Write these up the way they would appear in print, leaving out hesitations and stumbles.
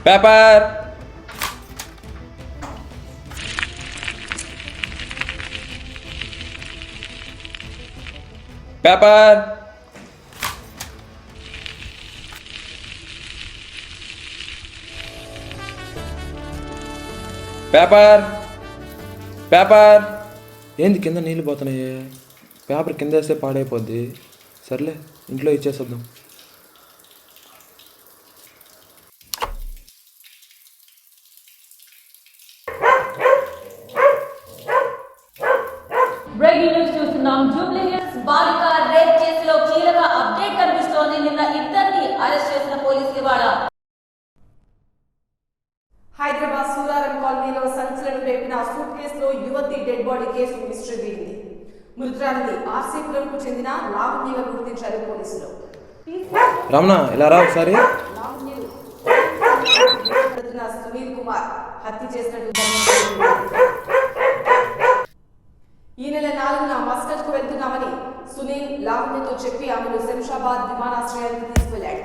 Paper paper paper paper ఏంది కింద నీళ్ళు పోతున్నాయి? పేపర్ కింద వేస్తే పాడైపోద్ది. సర్లే ఇంట్లో ఇచ్చేసేద్దాం. బ్రేకింగ్ న్యూస్ చూస్తున్నాం. జూబ్లీ హిల్స్ బాలిక రేప్ కేసులో కీలక అప్డేట్ కనిపిస్తోంది. నిన్న ఇద్దరిని అరెస్ట్ చేసిన పోలీసులు ఇవాళ హైదరాబాద్ సూరారం కాలనీలో సంచలనం రేపిన సూట్ కేసులో యువతి డెడ్ బాడీ కేసు మిస్టరీ వీడింది. మృతురాలిని ఆర్సీపురంకు చెందిన లావణ్యగా గుర్తించారు పోలీసులు. రమణ ఇలా రా ఒకసారి. సునీల్ కుమార్ హత్య చేసినట్టు ఈ నెల 4న మస్కట్ కు వెళ్తున్నామని సునీల్ లావణ్యతో చెప్పి ఆమెను శంషాబాద్ విమానాశ్రయానికి తీసుకెళ్లాడు.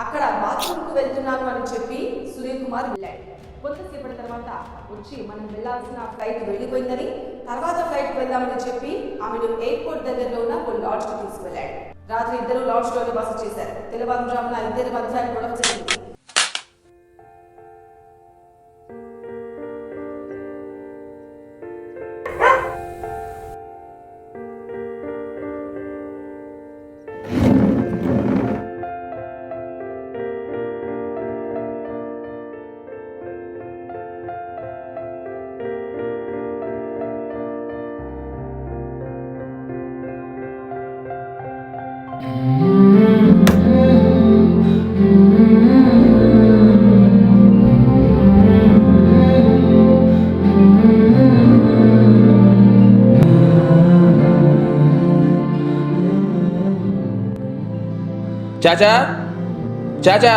అక్కడ బాత్రూమ్ కు వెళ్తున్నాను అని చెప్పి సునీల్ కుమార్ వెళ్ళాడు. కొంతసేపటి తర్వాత వచ్చి మనం వెళ్లాల్సిన ఫ్లైట్ వెళ్ళిపోయిందని, తర్వాత ఫ్లైట్ వెళ్దామని చెప్పి ఆమెను ఎయిర్పోర్ట్ దగ్గరలో ఉన్న ఓ లాడ్జ్ కు తీసుకెళ్లాడు. రాత్రి ఇద్దరు లాడ్జ్ లోనే బస చేశారు. తెల్లవారుజామున ఇద్దరి మధ్య గొడవ జరిగింది. చాచా చాచా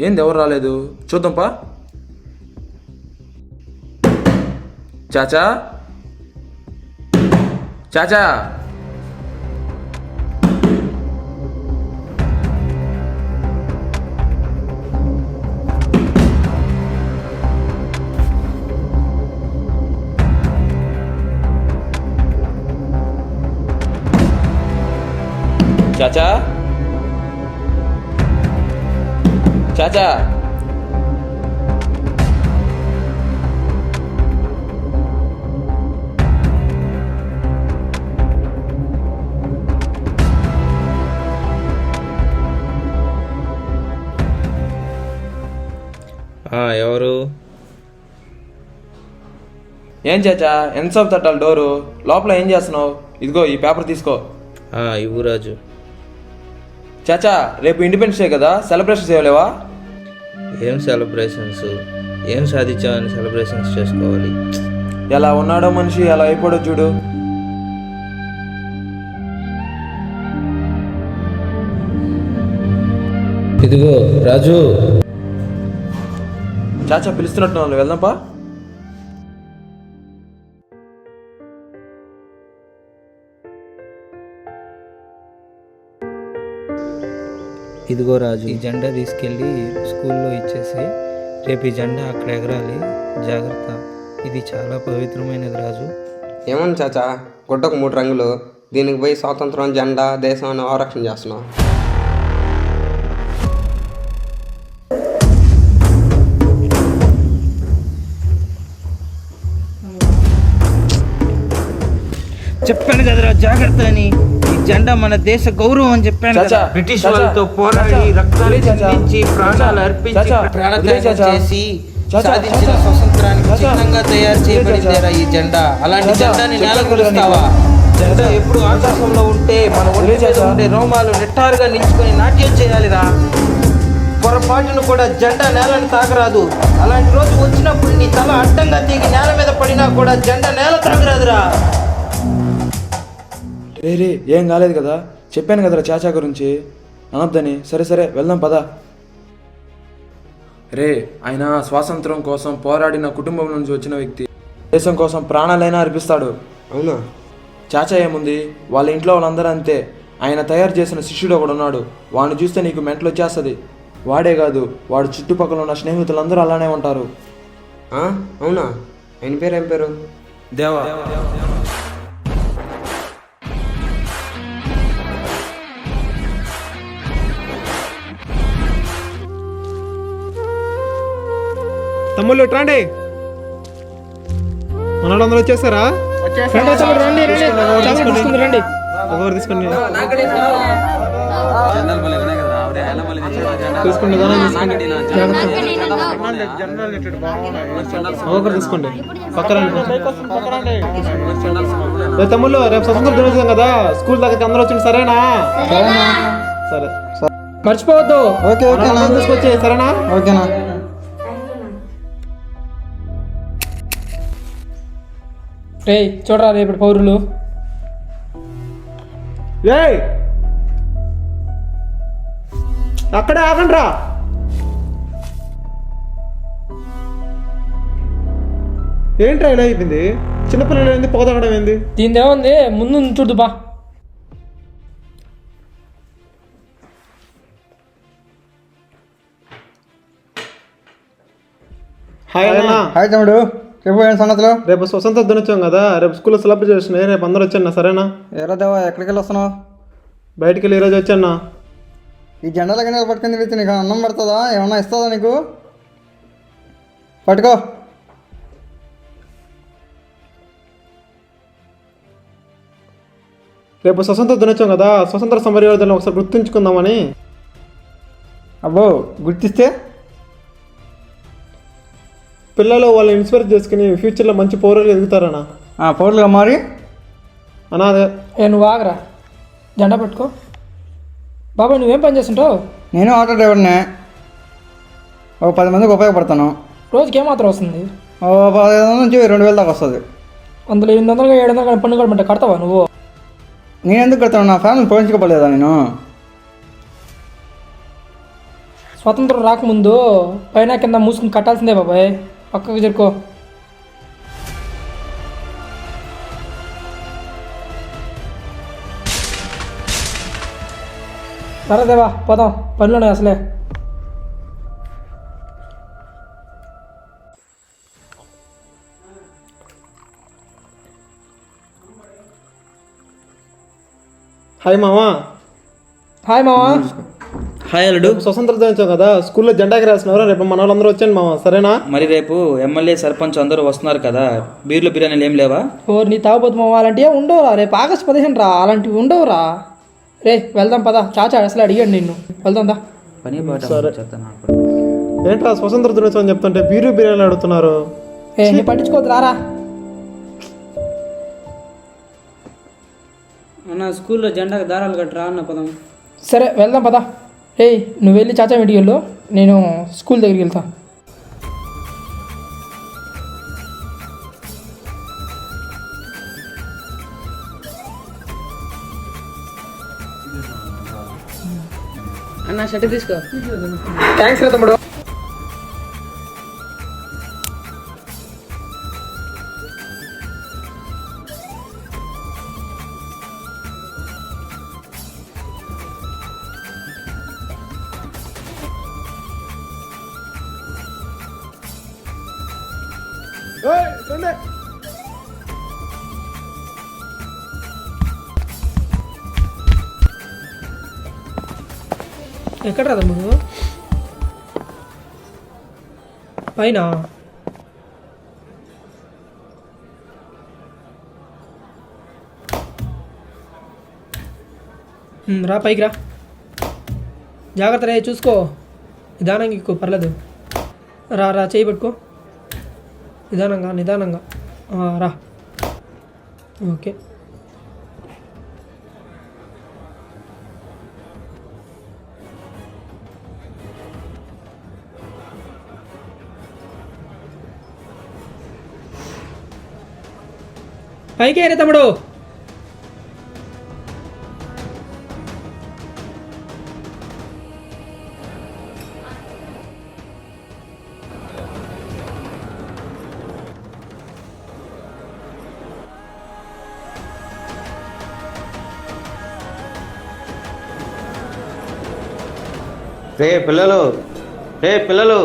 ఏంది ఎవరు రాలేదు? చూద్దాంపా. చాచా చాచా చాచా చాచా ఎవరు? ఏం చాచా ఎంతసేపు తట్టాలి డోరు? లోపల ఏం చేస్తున్నావు? ఇదిగో ఈ పేపర్ తీసుకో. ఇవ్వు రాజు. చాచా రేపు ఇండిపెండెన్స్ డే కదా, సెలబ్రేషన్స్ చేయలేవా? ఏం సెలబ్రేషన్స్? ఏం సాధించామని సెలబ్రేషన్స్ చేసుకోవాలి? ఎలా ఉన్నాడో మనిషి, ఎలా అయిపోడో చూడు. ఇదిగో రాజు. చాచా పిలుస్తున్నట్టు వాళ్ళు వెళ్దాంపా. ఇదిగో రాజు, ఈ జెండా తీసుకెళ్ళి స్కూల్లో ఇచ్చేసి రేపు ఈ జెండా అక్కడ ఎగరాలి, జాగ్రత్త. ఇది చాలా పవిత్రమైనది రాజు. ఏమన్నా చాచా, గుడ్డకు 3 రంగులు, దీనికి పోయి స్వాతంత్రం, జెండా, దేశం అని ఆరక్షణ చేస్తున్నావు. చెప్పాను కదరా జాగ్రత్త అని. ఈ జెండా మన దేశ గౌరవం అని చెప్పాను కదా. చాచా, బ్రిటిష్ చాచా, వాళ్ళతో పోరాడి చాచా, రక్తాలు చాచా, చిందించి ప్రాణాలు అర్పించి చాచా, ప్రాణత్యాగం చాచా, చేసి చాచా, సాధించిన చాచా, స్వతంత్రానికి చాచా, చిహ్నంగా తయారు చేయబడిందేరా ఈ జెండా. అలాంటి చాచా, జెండాని నేల చెప్పాను కదా కొలుస్తావా? నీకు. జెండా ఎప్పుడు ఆకాశంలో ఉంటే మన ఒంటి మీద చాచా. ఉండే రోమాలు నిట్టారుగా నిల్చుకొని నాట్యం చేయాలిరా. పొరపాటును కూడా జెండా నేలను తాకరాదు. అలాంటి రోజు వచ్చినప్పుడు నీ తల అడ్డంగా తీగి నేల మీద పడినా కూడా జెండా నేల తాకరాదురా. రే ఏం కాలేదు కదా, చెప్పాను కదరా చాచా గురించి అనొద్దని. సరే సరే వెళ్దాం పదా. రే, ఆయన స్వాతంత్రం కోసం పోరాడిన కుటుంబం నుంచి వచ్చిన వ్యక్తి. దేశం కోసం ప్రాణాలైనా అర్పిస్తాడు. అవునా? చాచా ఏముంది, వాళ్ళ ఇంట్లో వాళ్ళందరూ అంతే. ఆయన తయారు చేసిన శిష్యుడు ఒకడు ఉన్నాడు. వాడిని చూస్తే నీకు మెంటలు వచ్చేస్తుంది. వాడే కాదు, వాడు చుట్టుపక్కల ఉన్న స్నేహితులందరూ అలానే ఉంటారు. అవునా? ఆయన పేరు ఏం పేరు? దేవా. తమ్ముళ్ళు రండి, మనోళ్ళందరూ వచ్చేసారా? రండి, ఒకరు తీసుకోండి. తీసుకోండి, ఒకరు తీసుకోండి. పక్కన తమ్ముళ్ళు, రేపు స్వతంత్ర దినోత్సవం కదా, స్కూల్ దగ్గరికి అందరూ వచ్చింది. సరేనా? సరే, మర్చిపోవద్దు. ఓకే తీసుకొచ్చి. సరేనా? ఓకేనా? రే చూడరా రేపటి పౌరులు. ఏయ్, అక్కడే ఆగండి రా. ఏంట్రా ఇలా అయిపోయింది? చిన్నపిల్లలు ఏంది, పొగ తాగడం ఏంది? దీని ఏముంది, ముందు చూడు బా. హాయ్ అన్న. హాయ్ తమ్ముడు, చెప్పు ఏం సంగతులు? రేపు స్వతంత్ర దినోత్సవం కదా, రేపు స్కూల్లో సెలబ్రేట్ చేస్తున్నాయి. రేపు అందరూ వచ్చాను. సరేనా? ఎరా దేవా, ఎక్కడికి వెళ్ళి వస్తున్నావు? బయటికి వెళ్ళి ఈరోజు వచ్చాను. ఈ జెండాల గిన్నెలు పట్టుకుని తిరిగితే నీకు అన్నం పడుతుందా? ఏమన్నా ఇస్తుందా నీకు? పట్టుకో. రేపు స్వతంత్ర దినోత్సవం కదా, స్వతంత్ర సమరయోధులను ఒకసారి గుర్తుంచుకుందామని. అబ్బో, గుర్తిస్తే పిల్లలు వాళ్ళని ఇన్స్పైర్ చేసుకుని ఫ్యూచర్లో మంచి పౌరులు ఎదుగుతారన్నా. పౌరులుగా మారి అన్నా అదే. నువ్వు ఆగరా, జెండా పట్టుకో. బాబాయ్ నువ్వేం పని చేస్తుంటావు? నేను ఆటో డ్రైవర్నే. ఒక 10 మందికి ఉపయోగపడతాను. రోజుకి ఏమాత్రం వస్తుంది? 1500 నుంచి 2000 దాకా వస్తుంది. అందులో 800 700 పన్ను కట్టమంటే కడతావా నువ్వు? నేను ఎందుకు కడతాను? నా ఫ్యామిలీ పోషించుకోలేదా నేను? స్వతంత్రం రాకముందు పైన కింద మూసుకుని కట్టాల్సిందే బాబాయ్. పక్కకు జరుకో. సరే దేవా, పోదాం, పనులున్నాయి అసలే. హాయ్ మామా. హాయ్ మావా. హాయ్ అల్లుడు. రేపు స్వతంత్ర దినోత్సవం కదా, స్కూల్లో జెండాకి రాసినవరా. రేపు మన వాళ్ళందరూ వచ్చాను మామ. సరేనా? మరి రేపు ఎమ్మెల్యే సర్పంచ్ అందరూ వస్తున్నారు కదా, బీర్లు బిర్యానీలు ఏం లేవా? నీ తాగుబోతు మావా అలాంటివి ఉండవురా. రేపు ఆగస్టు 15 రా, అలాంటివి ఉండవురా. రే వెళ్దాం పదా, చాచా అసలు అడిగాడు నిన్ను. వెళ్దాం దా. పని సరే. ఏంట్రా స్వతంత్ర దినోత్సవం చెప్తుంటే బీరు బిర్యానీలు అడుగుతున్నారు? నీ పట్టించుకోవద్దు, రారా. అన్న స్కూల్లో జెండాకి దారాలు కట్టరా అన్న పదం. సరే వెళ్దాం పదా. నువ్వు వెళ్ళి చాచా ఇంటికి వెళ్ళు, నేను స్కూల్ దగ్గరికి వెళ్తా. అన్న షర్ట్ తీసుకో. థ్యాంక్స్ రా తమ్ముడు. ఉంది. ఎక్కడ రా తమ్ముడు? పైన రా, పైకి రా. జాగ్రత్త రే, చూసుకో. నిదానంగా ఎక్కువ పర్లేదు. రా రా, చేయి పెట్టుకో. నిదానంగా నిదానంగా. రా. ఓకే. పైకి అయినా తమ్ముడు. రే పిల్లలు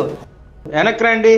వెనక్కి రండి.